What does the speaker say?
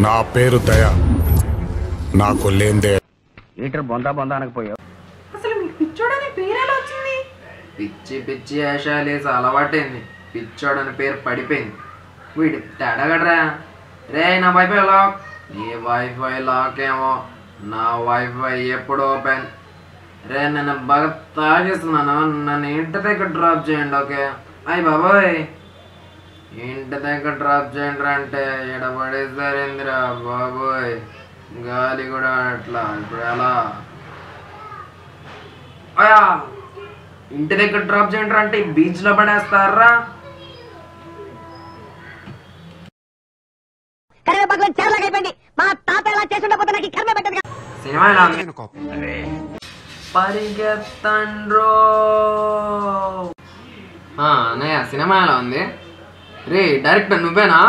నా పేరు దయ. నాకు లేందే లీటర్ బొందా బొందా అనకపోయావు. అసలు మీకు పిచ్చోడనే పేరు ఎలా వచ్చింది? పిచ్చి పిచ్చి వేషాలేసి అలవాటైంది. పిచ్చోడని పేరు పడిపోయింది. వీడు తేడాగడరా. రే నా వైఫై లాక్. నీ వైఫై లాక్ ఏమో, నా వైఫై ఎప్పుడు ఓపెన్. రే నేను బాగా తాగేస్తున్నాను, నన్ను ఇంటి దగ్గర డ్రాప్ చేయండి. ఓకే అయ్యి బాబోయ్, ఇంటి దగ్గర డ్రాప్ చేయండి అంటే ఎడబడేసారేందిరా బాబోయ్. గాలి కూడా అట్లా. ఇప్పుడు ఎలా? అయ్యా ఇంటి దగ్గర డ్రాప్ చేయండి అంటే బీచ్లో పడేస్తారా? సినిమా ఎలా ఉంది? పరిగెత్తండ్రో. అన్నయ్య సినిమా ఎలా ఉంది? రే డైరెక్టర్ నువ్వేనా?